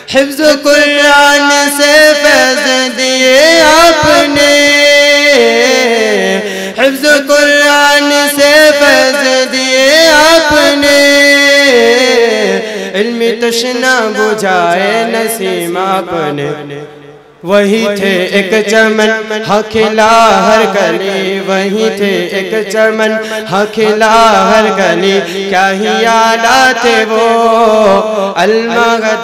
हिफ्ज़ कुरान से फैज़ दिए आपने, हिफ्ज़ कुरान से फैज़ दिए आपने, इल्मी तशना बुझाए नसीम आपने। वही थे एक चमन हखिला हर गली, वही थे एक चमन हखिला हर गली, क्या ही यादा थे वो अलमगद।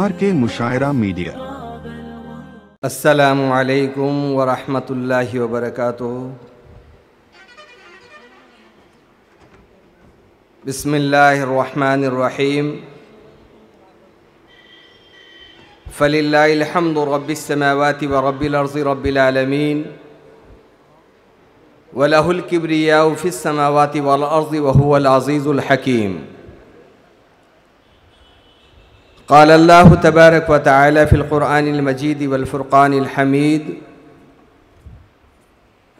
RK मुशायरा media. अस्सलामु अलैकुम व रहमतुल्लाहि व बरकातुहू। बिस्मिल्लाहिर्रहमानिर्रहीम। फलिल्लाहिल हम्दु रब्बिस समावाति व रब्बिल अर्ज़ि रब्बिल आलमीन व लहुल किब्रियाउ फिस समावाति वल अर्ज़ि व हुवल अज़ीज़ुल हकीम। क़ाल अल्लाहु तबारक व तआला फ़िल क़ुरआनिल मजीद वल फ़ुरक़ानिल हमीद।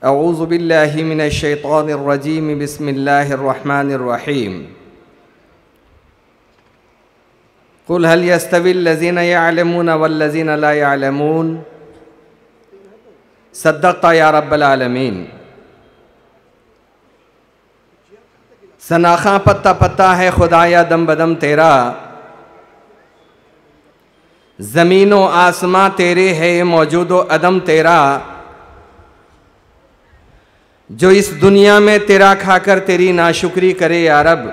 अऊज़ु बिल्लाहि मिनश शैतानिर रजीम। बिस्मिल्लाहिर रहमानिर रहीम। क़ुल हल यस्तविल लज़ीना यअलमून वल लज़ीना ला यअलमून। सद्दक़्ता या रब्बल आलमीन। सनाख़ा पत्ता पत्ता है खुदाया दम बदम तेरा, ज़मीनो आसमां तेरे है मौजूदो अदम तेरा। जो इस दुनिया में तेरा खाकर तेरी नाशुक्री करे या रब,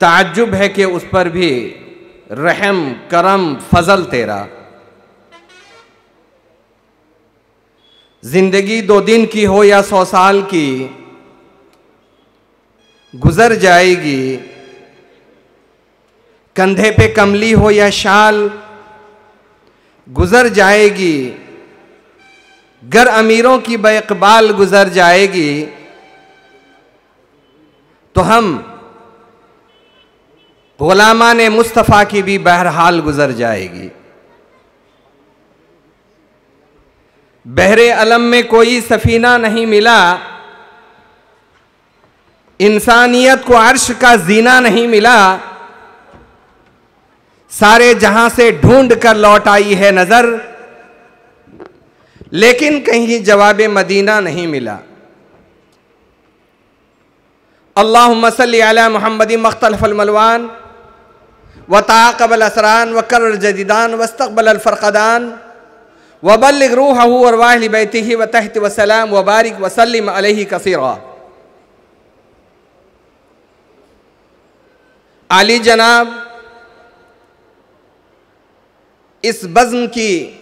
ताज्जुब है कि उस पर भी रहम करम फजल तेरा। जिंदगी 2 दिन की हो या 100 साल की, गुजर जाएगी। कंधे पे कमली हो या शाल, गुजर जाएगी। गर अमीरों की बेइक़बाल गुजर जाएगी, तो हम गुलामाने मुस्तफ़ा की भी बहरहाल गुजर जाएगी। बहरे अलम में कोई सफीना नहीं मिला, इंसानियत को अर्श का जीना नहीं मिला। सारे जहां से ढूंढ कर लौट आई है नजर, लेकिन कहीं जवाब मदीना नहीं मिला। अल्लाहुम्मा सल्ली अला मुहम्मदिन मख्तलफ़ल मलवान व ताक़बल असरान व कर्र जदीदान वस्तक़बल फ़रक़दान व बल्लिग़ रूहहू व अरवाहि बैतिही व तहत व सलाम व बारिक व सल्लिम अलैहि कसीरा। आली जनाब इस बज़्म की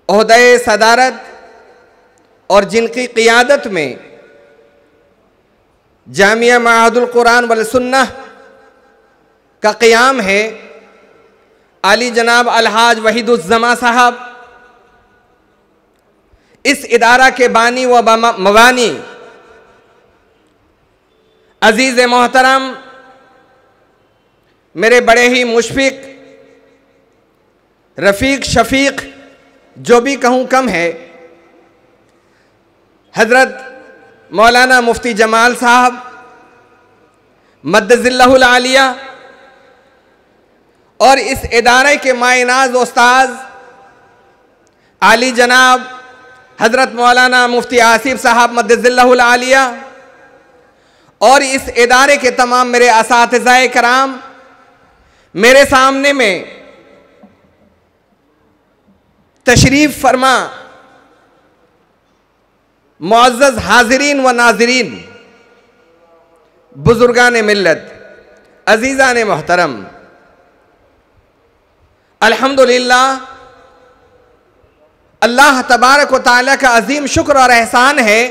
ओहदे सदारत और जिनकी क़ियादत में जामिया मआहदुल कुरान वल सुन्नह का क़याम है, आली जनाब अलहाज वहीदुज़्ज़मा साहब, इस इदारा के बानी व मवानी अजीज़ मोहतरम, मेरे बड़े ही मुशफ़िक़ रफ़ीक शफ़ीक़, जो भी कहूँ कम है, हज़रत मौलाना मुफ्ती जमाल साहब मद्दज़िल्लहुल आलिया, और इस इदारे के मायनाज़ उस्ताद आली जनाब हज़रत मौलाना मुफ्ती आसिफ साहब मद्दज़िल्लहुल आलिया, और इस इदारे के तमाम मेरे असातिज़ाए कराम, मेरे सामने में तशरीफ़ फरमा मुअज़्ज़ज़ हाज़िरीन व नाज़िरीन, बुज़ुर्गान मिल्लत, अज़ीज़ान मोहतरम, अल्हम्दुलिल्लाह अल्लाह तबारक व तआला का अज़ीम शुक्र और एहसान है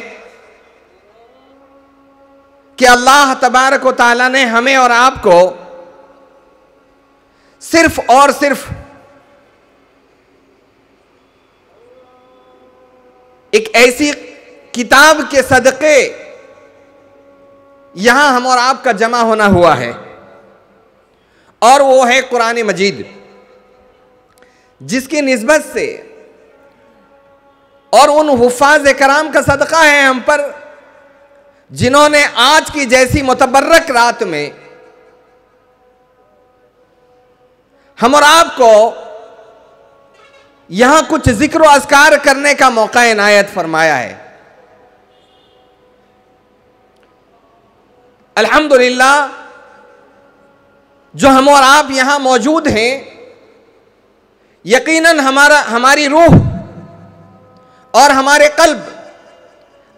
कि अल्लाह तबारक व तआला ने हमें और आपको सिर्फ और सिर्फ एक ऐसी किताब के सदक़े यहां हम और आपका जमा होना हुआ है, और वो है कुरान मजीद, जिसकी निस्बत से और उन हुफ़ाज़ कराम का सदका है हम पर जिन्होंने आज की जैसी मुतबर्रक रात में हम और आपको यहां कुछ जिक्र अज़कार करने का मौका इनायत फरमाया है। अल्हम्दुलिल्लाह, जो हम और आप यहां मौजूद हैं, यकीनन हमारी रूह और हमारे कल्ब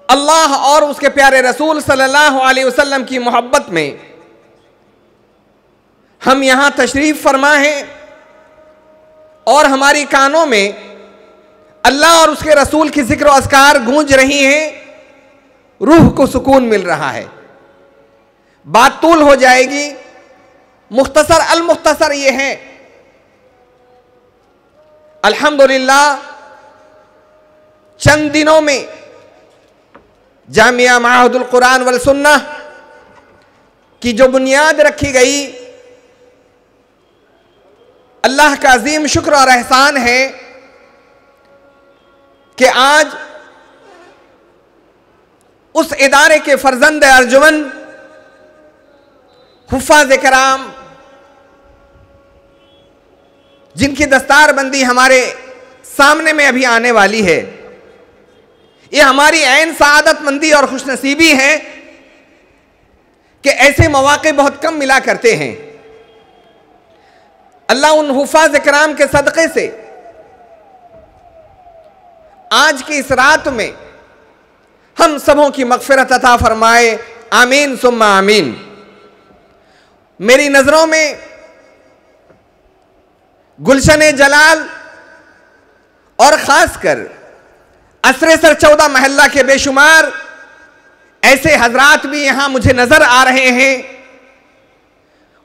अल्लाह और उसके प्यारे रसूल सल्लल्लाहु अलैहि वसल्लम की मोहब्बत में हम यहां तशरीफ फरमा हैं और हमारी कानों में अल्लाह और उसके रसूल की जिक्र अज़कार गूंज रही हैं। रूह को सुकून मिल रहा है। बात तूल हो जाएगी, मुख्तसर अल मुख्तसर ये है, अल्हम्दुलिल्लाह चंद दिनों में जामिया माहदुल कुरान वल सुन्नह की जो बुनियाद रखी गई, अल्लाह का अजीम शुक्र और एहसान है कि आज उस इदारे के फर्जंद अर्जुमन हुफ़ाज़ कराम जिनकी दस्तारबंदी हमारे सामने में अभी आने वाली है, ये हमारी ऐन सआदतमंदी और खुशनसीबी है कि ऐसे मौके बहुत कम मिला करते हैं। अल्लाह उन हुफ़ाज़ कराम के सदक़े से आज की इस रात में हम सबों की मग़फ़िरत अता फरमाए। आमीन सुम्मा आमीन। मेरी नज़रों में गुलशन जलाल और ख़ासकर असरे सर 14 महल्ला के बेशुमार ऐसे हजरात भी यहां मुझे नजर आ रहे हैं।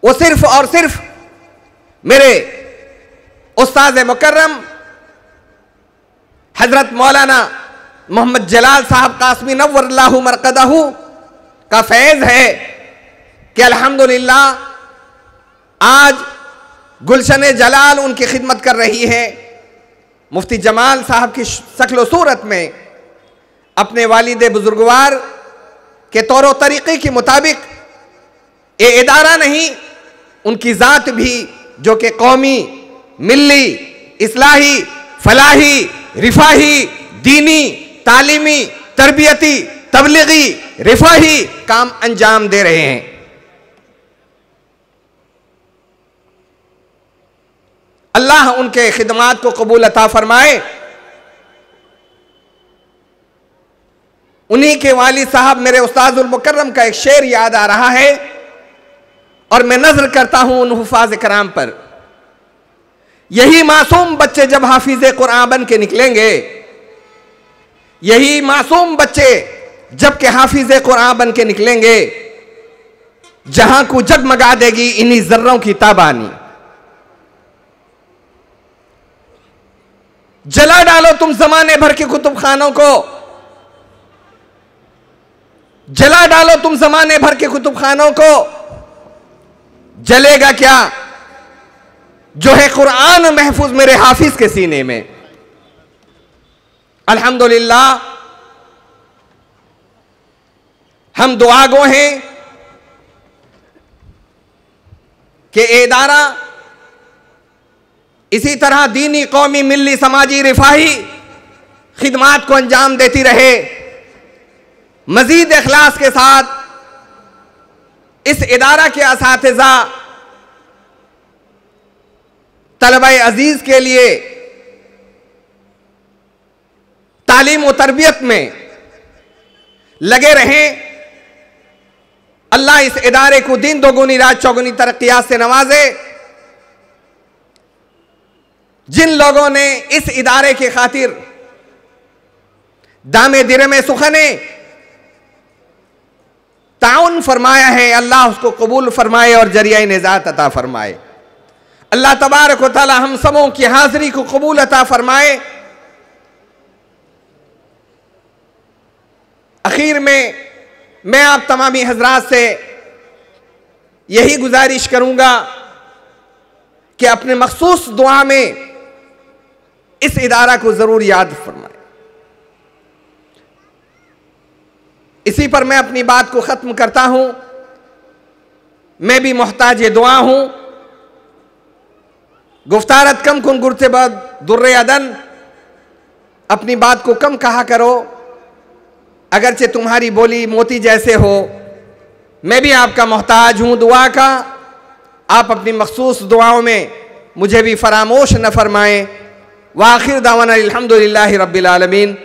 वो सिर्फ और सिर्फ मेरे उस्ताद मुकर्रम हजरत मौलाना मोहम्मद जलाल साहब कासमी नव्वरल्लाहु मरकदहू का फैज़ है कि अल्हम्दुलिल्लाह आज गुलशन जलाल उनकी खिदमत कर रही है। मुफ्ती जमाल साहब की शक्ल सूरत में अपने वालिद बुजुर्गवार के तौर तरीक़े के मुताबिक ये इदारा नहीं, उनकी ज़ात भी जो कि कौमी, मिल्ली, इस्लाही, फलाही, रिफाही, दीनी, तालीमी, तरबियती, तबलीगी, रिफाही काम अंजाम दे रहे हैं। अल्लाह उनके खिदमात को कबूल अता फरमाए। उन्हीं के वालिद साहब मेरे उस्ताद उल मुकर्रम का एक शेर याद आ रहा है और मैं नजर करता हूं उन हुफ़ाज़ कराम पर। यही मासूम बच्चे जब हाफिज़े कुरान बन के निकलेंगे, यही मासूम बच्चे जब के हाफिज़े कुरान बन के निकलेंगे, जहां को जगमगा देगी इन्हीं जर्रों की ताबानी। जला डालो तुम जमाने भर के कुतुब खानों को, जला डालो तुम जमाने भर के कुतुब खानों को, जलेगा क्या जो है कुरान महफूज मेरे हाफिज के सीने में। अल्हम्दुलिल्लाह हम दुआगो हैं कि इदारा इसी तरह दीनी, कौमी, मिल्ली, समाजी, रिफाही खिदमात को अंजाम देती रहे, मजीद इखलास के साथ इस इदारा के असातिज़ा तलबा अजीज के लिए तालीम व तरबियत में लगे रहें। अल्लाह इस इदारे को दिन दोगुनी रात चौगुनी तरक्कियात से नवाजे। जिन लोगों ने इस इदारे की खातिर दामे दिरे में सुखने ताउन फरमाया है, अल्लाह उसको कबूल फरमाए और जरिया निजात अता फरमाए। अल्लाह तबारक व तआला हम सबों की हाजिरी को कबूल अता फरमाए। आखिर में मैं आप तमामी हजरात से यही गुजारिश करूंगा कि अपने मखसूस दुआ में इस इदारा को जरूर याद फरमाए। इसी पर मैं अपनी बात को ख़त्म करता हूँ। मैं भी मोहताज दुआ हूँ। गुफ्तारत कम कुन गुरते बाद दुर्रे अदन, अपनी बात को कम कहा करो, अगरचे तुम्हारी बोली मोती जैसे हो। मैं भी आपका मोहताज हूँ दुआ का। आप अपनी मखसूस दुआओं में मुझे भी फरामोश न फरमाएं। वाखिर दावाना अल्हम्दुलिल्लाहि रब्बिल आलमीन।